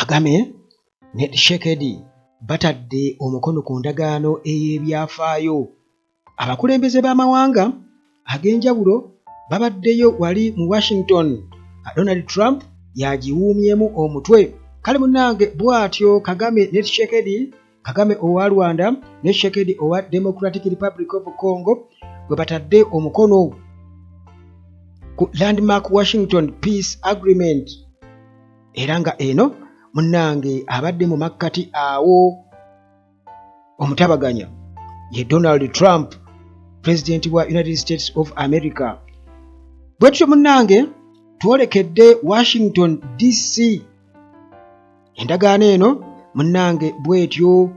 Kagame ne Tshisekedi batadde omukono ku ndagaano ey'ebyafaayo. Abakulembeze b'amawanga ag'enjawulo babaddeyo wali mu Washington. Donald Trump yagiwuumyemu omutwe. Kale munnange bw'atyo Kagame ne Tshisekedi, Kagame owa Rwanda ne Tshisekedi owa Democratic Republic of Congo bwe batadde omukono ku Landmark Washington Peace Agreement. Era nga eno munnange abadde mu makkati awo omutabaganya ye Donald Trump, President wa United States of America. Bwe tutyo munnange twolekedde Washington DC. Endagaano eno munnange bwetyo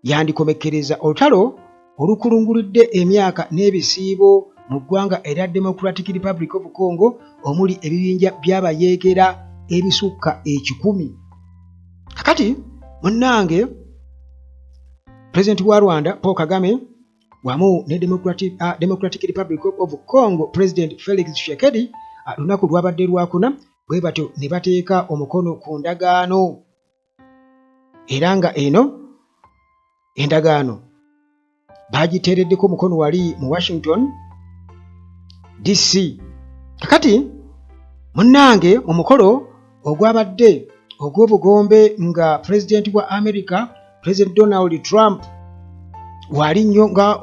yandikomekkereza olutalo olukulungulidde emyaka n'ebisiibo mu ggwanga erya Democratic Republic of Congo omuli ebibinja by'abayeekera ebisukka 1,000. Kakati munnange President wa Rwanda Paul Kagame wamu ne Democratic Republic of Congo President Felix Tshisekedi lunaku lwabadde lwakuna bwe batyo ne bateeka omukono ku ndagaano. Era nga eno endagaano bagiteereddeko omukono wali mu Washington DC. Kakati munnange omukolo ogwabadde ogw'obugombe nga President wa America President Donald Trump wali nnyo nga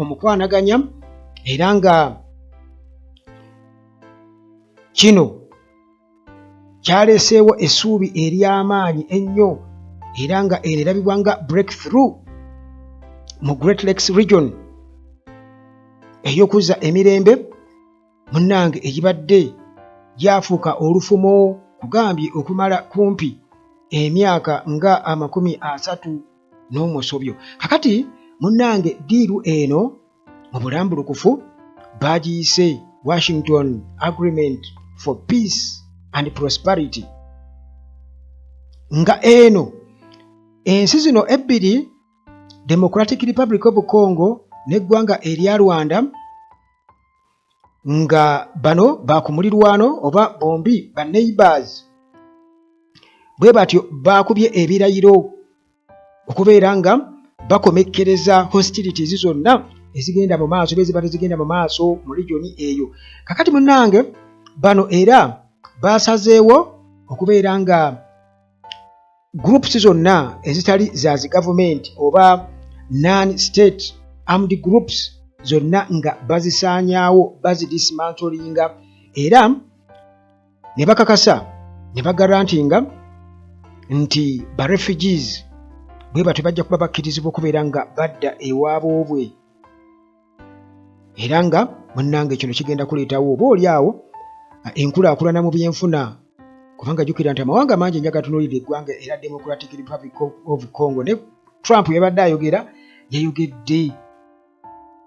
omukwanaganya, era nga kino kyaleeseewo essuubi ery'amaanyi ennyo, era nga erabibwa nga breakthrough mu Great Lakes region ey'okuzza emirembe munnange egibadde gyafuuka olufumo kugambye okumala kumpi emyaka nga 30 Kakati munnange diiru eno mu bulambulukufu bagiyise Washington Agreement for Peace and Prosperity. Nga eno ensi zino ebbiri, Democratic Republic of Congo n'eggwanga erya Rwanda, nga bano bakumulirwano oba bombi ba neighbors, bwe batyo bakubye ebirayiro okubeera nga bakomekkereza hostilities zonna ezigenda mu maaso bezibadde zigenda mu maaso mu region eyo. Kakati munnange bano era basazeewo okubeera nga groups zonna ezitali za zi government oba non-state armed groups zonna nga bazisaanyaawo, bazidismantlinga, era ne bakakasa ne bagarantinga nti ba refugees bwe batyo bajja kuba bakkirizibwa okubeera nga badda ewaabwe. Era nga munnange kino kigenda kuleetawo oba oliawo enkulaakulana mu byenfuna, kubanga jjukira nti amawanga mangi nnyo agatunuulira eggwanga era Democratic Republic of Congo. Ne Trump yabadde ayogera, yayogedde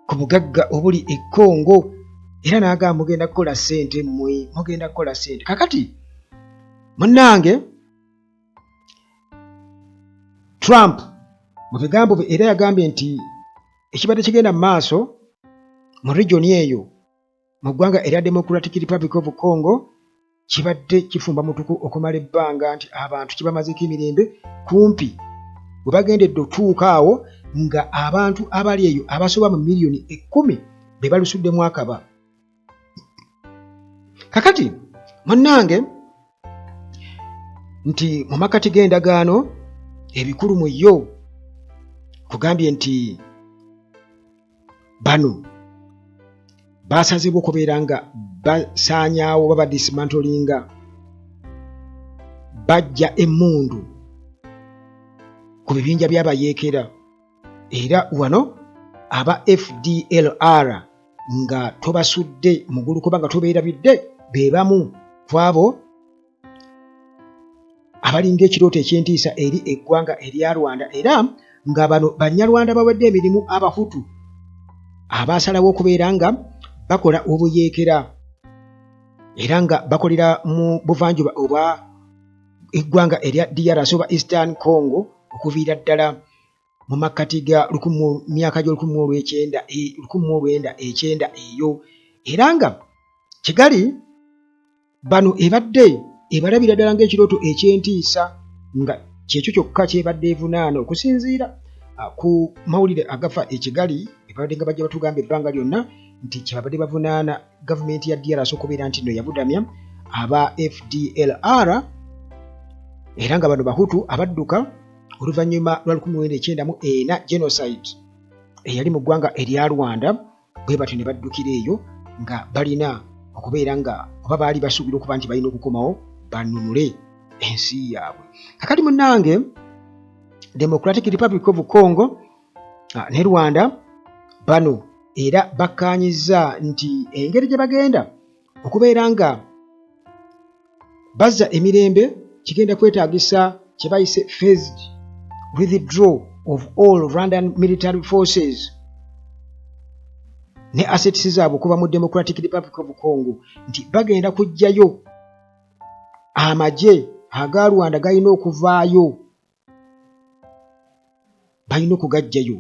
ku bugagga obuli e Congo, era n'agamba mugenda kukola ssente mmwe, mugenda kukola ssente. Kakati munnange Trump mu bigambo bye era yagambye nti ekibadde kigenda mu maaso mu region eyo mu ggwanga erya Democratic Republic of Congo kibadde kifumba mutuku okumala ebbanga, nti abantu kibamazeeko emirembe kumpi bwe bagendedde otuuka awo nga abantu abali eyo abasoba mu miliyoni 10 be balusuddemu akaba. Kakati munnange nti mu makati g'endagaano ebikulu mu yo kugambye nti bano basazibwa okubeera nga basaanyaawo baba dismantlinga, bajja emmundu ku bibinja by'abayeekera, era wano aba FDLR nga tobasudde mugulu kubanga tobeerabidde be bamu ku abo abalinga ekirooto eky'entiisa eri eggwanga erya Rwanda, era nga bano Banyarwanda bawedde emirimu Abahutu abasalawo okubeera nga bakola obuyeekera, era nga bakolera mu buvanjuba oba eggwanga erya DRC oba Eastern Congo okuviira ddala mu makkati ga myaka gy'1990 eyo, era nga Kigali bano ebadde ebalabira ddala ng'ekirooto eky'entiisa nga kyekyo kyokka kyebadde evunaana okusinziira ku mawulire agafa e Kigali ebabadde nga bajja batugamba ebbanga lyonna nti kyebabadde bavunaana gavumenti ya DRC okubeera nti nno yabudamya aba FDLR era nga bano Bahutu abadduka oluvannyuma lwa 1994 genocide eyali mu ggwanga erya Rwanda bwe batyo ne baddukira eyo nga balina okubeera nga oba baali basuubira okuba nti balina okukomawo banunule ensi yaabwe. Kakati munnange Democratic Republic of Congo ne Rwanda bano era bakkaanyizza nti engeri gye bagenda okubeera nga bazza emirembe kigenda kwetaagisa kye bayise phased withdraw of all Rwandan military forces ne assets zaabwe okuva mu Democratic Republic of Congo nti bagenda kuggyayo amagye aga Rwanda galina okuvaayo balina okugajjayo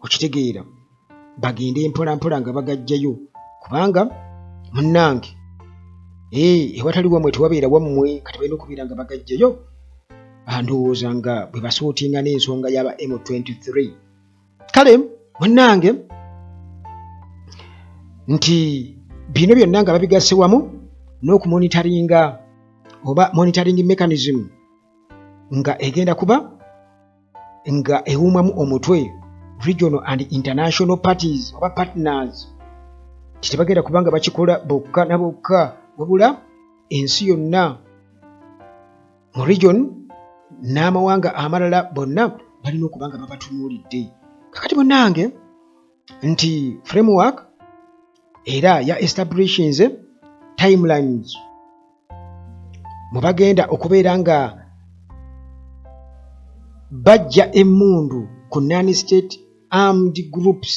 okitegeera bagende mpolampola nga bagajjayo kubanga munnange ewatali wammwe tewabeera wammwe kati balina okubeera nga bagajjayo ndowooza nga bwe basootinga n'ensonga y'aba M23 kale munnange nti bino byonna nga babigasse wamu n'okumonitaringa oba monitoring mechanism nga egenda kuba nga ewumamu omutwe regional and international parties oba partners titebagenda kubanga bakikola bokka na bokka wabula ensi yonna mu region n'amawanga amalala bonna balina okubanga babatunuulidde. Kakati munnange nti framework era ya establishes timelines mu bagenda okubeera nga bajja emmundu ku non-state armed groups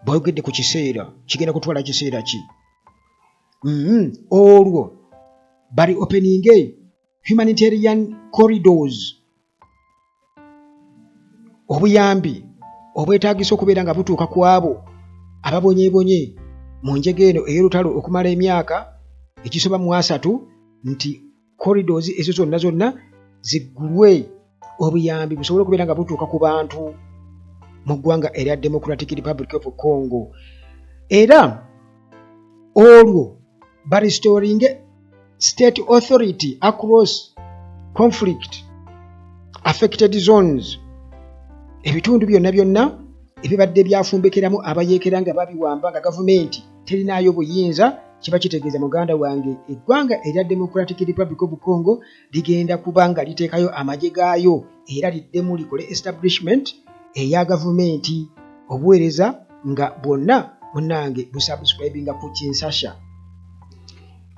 boogedde ku kiseera kigenda kutwala kiseera ki olwo bali opening humanitarian corridors obuyambi obwetaagisa okubeera nga butuuka ku abo ababonyeebonye mu njege eno ey'olutalo okumala emyaka ekisoba mu 3 nti corridors ezo zonna ziggulwe obuyambi busobole okubeera nga butuuka ku bantu mu ggwanga erya Democratic Republic of Congo era olwo barestoring state authority across conflict affected zones ebitundu byonna ebibadde byafumbekeramu abayeekera nga babiwamba nga gavumenti terinaayo buyinza kiba kitegeeza muganda wange eggwanga erya Democratic Republic of Congo ligenda kuba nga liteekayo amagye gaayo era liddemu likole establishment eya gavumenti obuweereza nga bwonna munnange busubscribinga ku Kinshasa.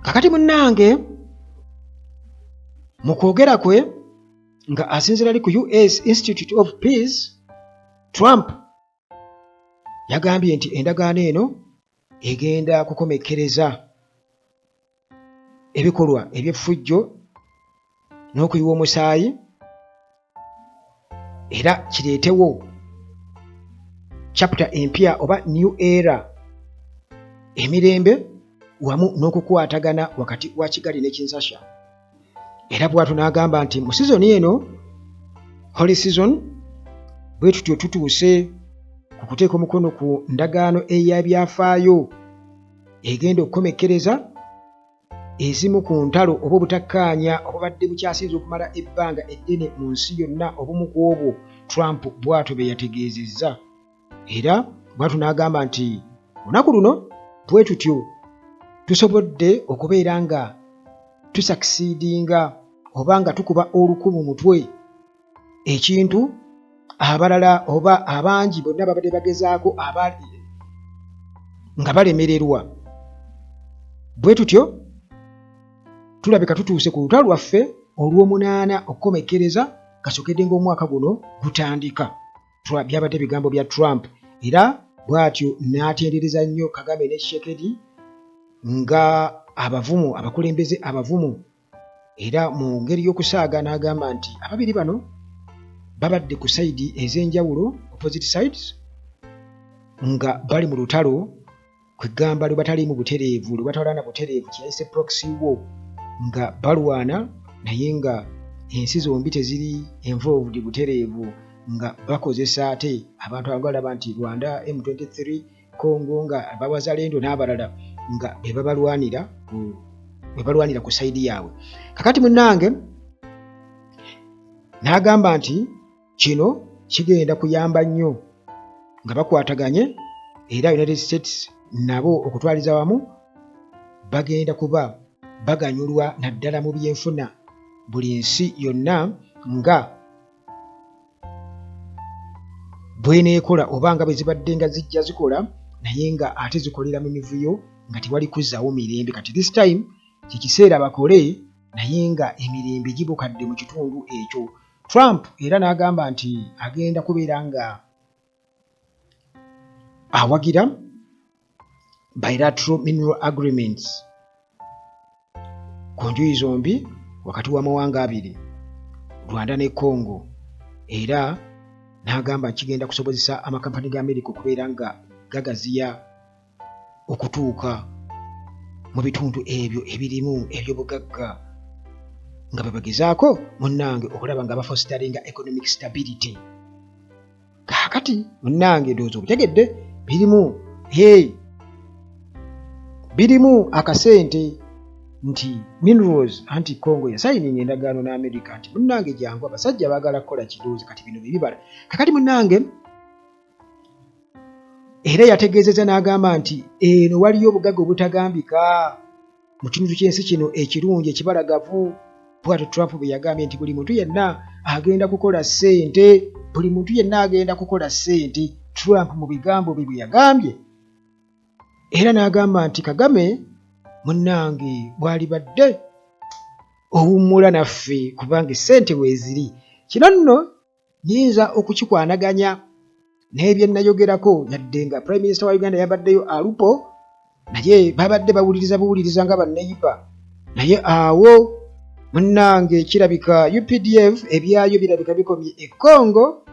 Kakati munnange mu kwogera kwe nga asinziira ali ku US Institute of Peace Trump yagambye nti endagaano eno egenda kukomekkereza ebikolwa eby'effujjo n'okuyiwa omusaayi era kireetewo chapter empya oba new era emirembe wamu n'okukwatagana wakati wa Kigali ne Kinshasa era bw'atyo n'agamba nti mu sizoni eno holy season bwe tutyo tutuuse ku kuteeka omukono ku ndagaano ey'ebyafaayo egenda okukomekkereza ezimu ku ntalo oba obutakkaanya obubadde bukyasinze okumala ebbanga eddene mu nsi yonna obumu ku obwo Trump bw'atyo be yategeezezza era bw'atyo n'agamba nti olunaku luno bwe tutyo tusobodde okubeera nga tusakisidinga oba nga tukuba olukumu mutwe ekintu abalala oba abangi bonna babadde bagezaako abali nga balemererwa bwe tutyo tulabika tutuuse ku lutalo lwaffe olw'omunaana okukomekkereza kasokedde ng'omwaka guno gutandika byabadde ebigambo bya Trump era bw'atyo n'atendereza nnyo Kagame ne Tshisekedi nga abavumu abakulembeze abavumu era mu ngeri y'okusaaga n'agamba nti ababiri bano babadde ku sayidi ez'enjawulo opposite sides nga bali mu lutalo ku kwegamba lwe batali mu butereevu lwe batawalana butereevu kiyayise proxy war nga balwana naye nga ensi zombi teziri involved butereevu nga bakozesa ate abantu abagalaba nti Rwanda M23 Congo nga babazalendo n'abalala nga bebabalwanira ku saidi yaabwe. Kakati munnange n'agamba nti kino kigenda kuyamba nnyo nga bakwataganye era United States nabo okutwaliza wamu bagenda kuba baganyulwa naddala mu byenfuna buli nsi yonna nga bweneekola oba nga bwe zibadde nga zijja zikola naye nga ate zikolera mu mivuyo nga tewali kuzzaawo mirembe. Kati this time kikiseera bakole naye nga emirembe gibukadde mu kitundu ekyo. Trump era n'agamba nti agenda kubeera nga awagira bilateral mineral agreements ku njuyi zombi wakati w'amawanga abiri Rwanda ne Congo era n'agamba kigenda kusobozesa amakampani ga America okubeera nga gagaziya okutuuka mu bitundu ebyo ebirimu ebyobugagga nga babagezaako munnange okulaba nga bafosteringa economic stability. Kakati munnange ndowooza obutegedde birimu akasente nti minerals anti Congo yasayininga endagaano n'Amerika nti munnange jangu abasajja baagala kukola kirowoozi kati bino bibibala. Kakati munnange era yategeezeza n'agamba nti eno waliyo obugagga obutagambika mu kitundu ky'ensi kino ekirungi ekibalagavu. Bw'atyo Trump bwe yagambye nti buli muntu yenna agenda kukola ssente, Trump mu bigambo bye bwe yagambye. Era n'agamba nti Kagame munnange bw'alibadde owummula naffe kubanga ssente weeziri. Kino nno nyinza okukikwanaganya n'ebye nayogerako yadde nga Prime Minister wa Uganda yabaddeyo alupo naye babadde bawuliriza nga banneyipa naye awo munnange kirabika UPDF ebyayo birabika bikomye e Congo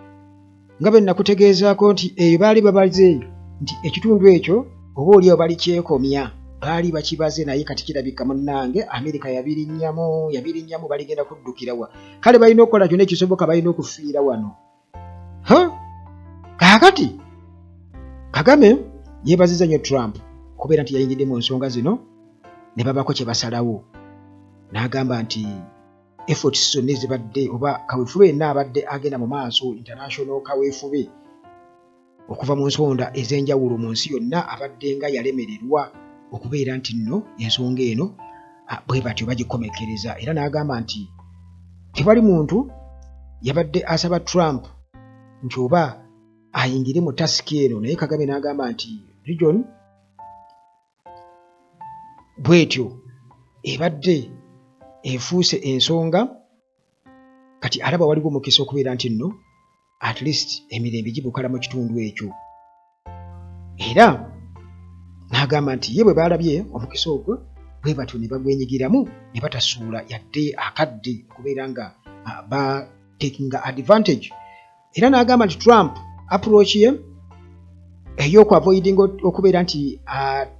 nga bwe nakutegeezaako nti eyo baali babaze nti ekitundu ekyo oba oliyo bali kyekomya baali bakibaze naye kati kirabika munnange Amerika yabirinnyamu baligenda kuddukirawa kale balina okukola kyonna ekisoboka balina okufiira wano. Kakati Kagame yeebaziza nnyo Trump kubeera nti yayingidde mu nsonga zino ne babako kye basalawo n'agamba nti efforts zonna ezibadde oba kaweefube yenna abadde agenda mu maaso international kaweefube okuva mu nsonda ez'enjawulo mu nsi yonna abadde nga yalemererwa okubeera nti nno ensonga eno bwe batyo bagikomekereza. Era n'agamba nti tewali muntu yabadde asaba Trump nti oba ayingire mu tasiki eno naye Kagame n'agamba nti region bwetyo ebadde efuuse ensonga kati alaba waliwo omukisa okubeera nti nno at least emirembe gibukala mu kitundu ekyo. Era n'agamba nti ye bwe baalabye omukisa ogwo bwe batyo ne bagwenyigiramu ne batasuula yadde akadde okubeera nga ba taking advantage. Era n'agamba nti Trump approach ye ey'oku avoiding okubeera nti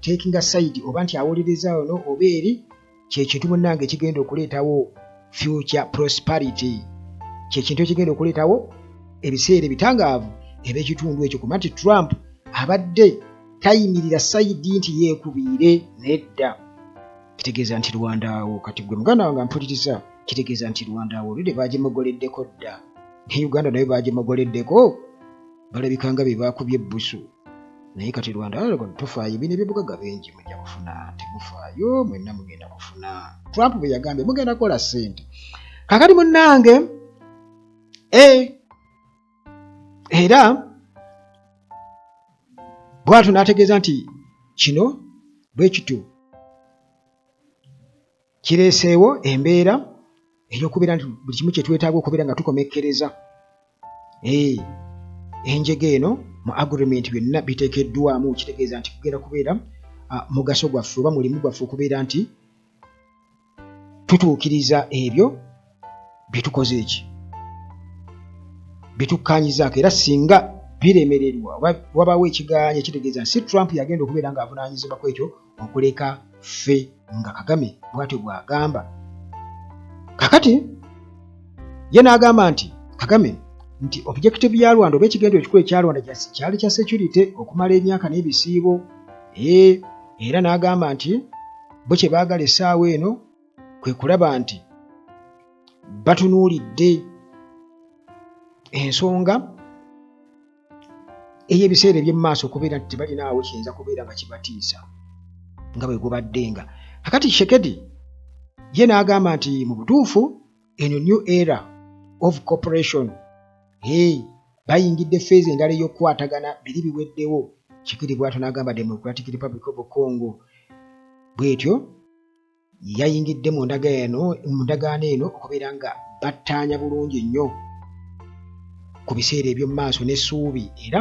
taking a side oba nti awuliriza ono oba eri kyekintu munnange kigenda okuleetawo future prosperity, kyekintu ekigenda okuleetawo ebiseera ebitangaavu eb'ekitundu ekyo kuba nti Trump abadde tayimirira sayidi nti yeekubiire nedda. Kitegeeza nti Rwanda awo kati gwe muganda wange ampuliriza kitegeeza nti Rwanda awo oludde baagimugoleddeko dda ne Uganda nayo baagimugoleddeko balabika nga be baakubye ebbusu naye kati Rwanda tofaayo bino ebyobugagga bingi mujja kufuna temufaayo mwenna mugenda kufuna. Trump bwe yagambye mugenda kukola ssente. Kakati munnange era bw'atyo n'ategeeza nti kino bwe kityo kireeseewo embeera ey'okubeera nti buli kimu kye twetaaga okubeera nga tukomekkereza enjega eno mu agreement byonna biteekeddwamu. Kitegeeza nti kugenda kubeera mugaso gwaffe oba mulimu gwaffe okubeera nti tutuukiriza ebyo bye tukoze bye tukkaanyizaako era singa biremererwa wabawo ekigaanya kitegeeza si Trump yagenda okubeera ng'avunaanyizibwa ku ekyo okuleka ffe nga Kagame bw'atyo bw'agamba. Kakati ye n'agamba nti Kagame nti objective ya Rwanda oba ekigendo ekikulu ekya Rwanda kyali kya security okumala emyaka n'ebisiibo. Era n'agamba nti bo kye baagala essaawa eno kwe kulaba nti batunuulidde ensonga ey'ebiseera eby'emu maaso okubeera nti tebalinaawo kiyinza kubeera nga kibatiisa nga bwe gubaddenga. Kakati Tshisekedi ye n'agamba nti mu butuufu eno new era of cooperation bayingidde feezi endala ey'okukwatagana biri biweddewo. Tshisekedi bw'atyo n'agamba Democratic Republic of Congo bw'etyo yayingidde mu ndagaano eno okubeera nga battaanya bulungi nnyo ku biseera eby'omu maaso n'essuubi, era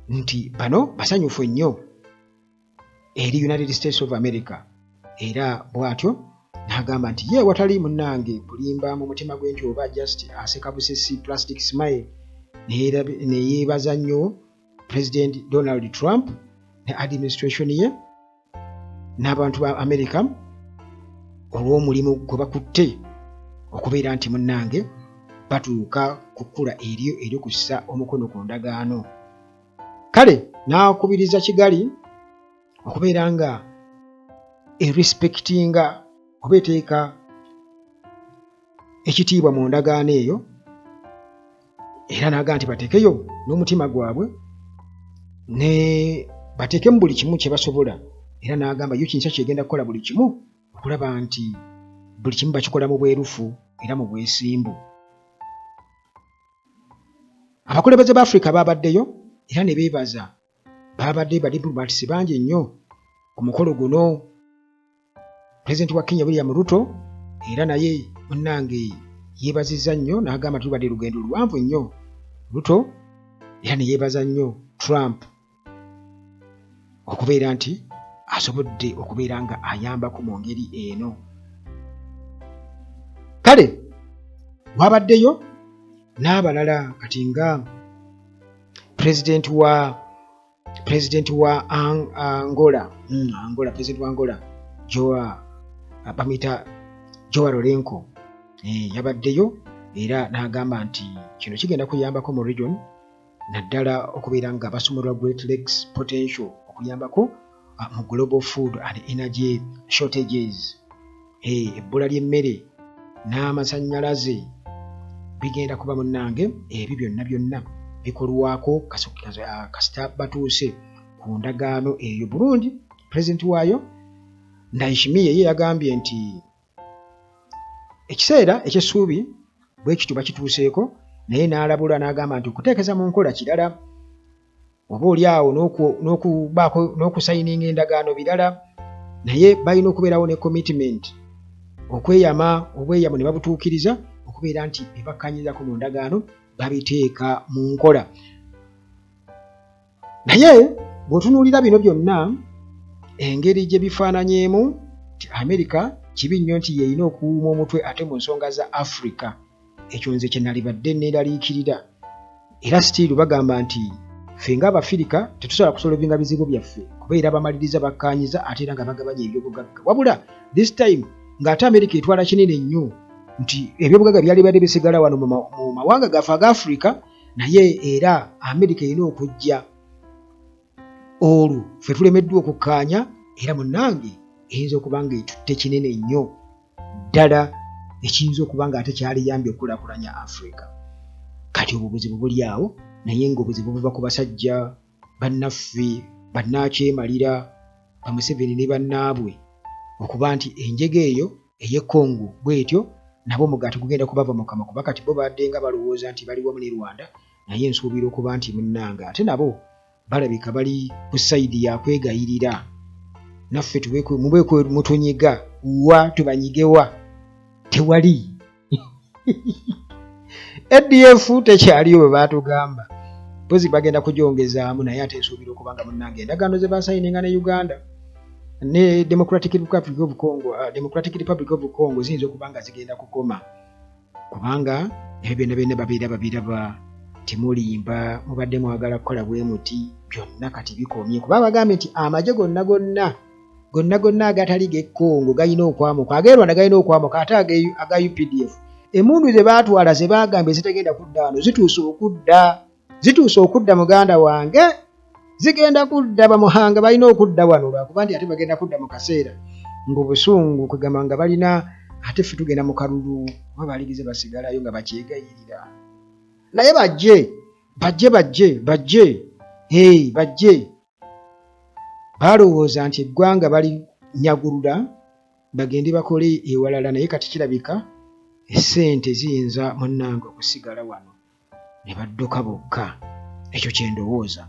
nti bano basanyufu nnyo eri United States of America. Era bw'atyo n'agamba nti ye watali munnange kulimba mu mutima gw'enkyooba just aseka busesi plastic smile, ne yeebaza nnyo President Donald Trump ne administration ye n'abantu ba America olw'omulimu gwe bakutte okubeera nti munnange batuuka ku kkula eryokussa omukono ku ndagaano. Kale n'akubiriza Kigali okubeera nga respectinga oba eteeka ekitiibwa mu ndagaano eyo, era n'agamba nti bateekeyo n'omutima gwabwe ne bateekemu buli kimu kye basobola. Era n'agamba yo kinsa kyegenda kukola buli kimu okulaba nti buli kimu bakikola mu bwerufu era mu bwesimbu. Abakulembeze ba Africa babaddeyo era ne beebaza, babadde ba diplomats bangi nnyo ku mukolo guno. Pulezidenti wa Kenya William Ruto era naye munnange yeebazizza nnyo n'agamba tulibadde lugendo luwanvu nnyo. Ruto era ne yeebaza nnyo Trump okubeera nti asobodde okubeera nga ayambako mu ngeri eno. Kale wabaddeyo n'abalala kati nga President wa Angola, President wa Angola Joao Lourenço yabaddeyo era n'agamba nti kino kigenda kuyambako mu region naddala okubeera nga basumulwa Great Lakes potential okuyambako mu global food and energy shortages. Ebbula ly'emmere n'amasannyalaze bigenda kuba munnange ebyo byonna bikolwako kasita batuuse ku ndagaano eyo. Burundi President waayo Ndayishimiye ye yagambye nti ekiseera eky'essuubi bwe kityo bakituuseeko, naye n'alabula n'agamba nti okuteekeza mu nkola kirala, oba oli awo n'okusayininga endagaano birala, naye balina okubeerawo ne commitment, obweyamo ne babutuukiriza okubeera nti bibakkanyirizako mu ndagaano babiteeka mu nkola. Naye bw'otunuulira bino byonna engeri gye bifaananyeemu nti America kibi nnyo nti yeeyina okuwuuma omutwe ate mu nsonga za Africa. Ekyo nze kye nalibadde neeraliikirira, era sitiiru bagamba nti ffe ng'Abafirika tetusobola kusolovinga bizibu byaffe kubeera bamaliriza bakkaanyiza ate era nga bagabanya ebyobugagga. Wabula this time ng'ate America etwala kinene nnyo nti ebyobugagga byali badde bisigala wano mu mawanga gaffe aga Africa, naye era America erina okujja olwo ffe tulemeddwa okukkaanya, era munnange eyinza okuba nga etutte kinene nnyo ddala ekiyinza okuba nga ate kyaliyambye okukulaakulanya Africa. Kati obwo buzibu buli awo, naye ng'obuzibu buva ku basajja bannaffe bannaakyemalira ba Museveni ne bannaabwe okuba nti enjega eyo ey'e Congo bw'etyo nabo omugaati gugenda kubava mu kamwa, kuba kati bo badde nga balowooza nti bali wamu ne Rwanda, naye nsuubira okuba nti munnange ate nabo balabika bali ku sayidi ya kwegayirira. Naffe mubeeko mutunyiga wa tubanyigewa tewali ADF tekyaliyo bwe baatugamba, mpozi bagenda kugyongezaamu, naye ate nsuubira okuba nga munnange endagaano ze baasayininga ne Uganda ne Democratic Republic of Congo ziyinza okuba nga zigenda kukoma, kubanga ebyo byonna babeera babiraba temulimba mubadde mwagala kukola bwe muti byonna kati bikomye kuba bagambye nti amagye gonna agatali g'Ekkongo galina okwamuka ag'e Rwanda galina okwamuka ate aga UPDF emmundu ze baatwala ze bagambye zitagenda kudda wano zituuse okudda muganda wange zigenda kudda bamuhanga balina okudda wano lwakuba nti ate bagenda kudda mu kaseera ng'obusungu kwegamba nga balina ate ffe tugenda mu kalulu oba balirize basigalayo nga bakyegayirira naye bajje balowooza nti eggwanga balinyagulula bagende bakole ewalala naye kati kirabika essente ziyinza munnange okusigala wano ne badduka bokka ekyo kye ndowooza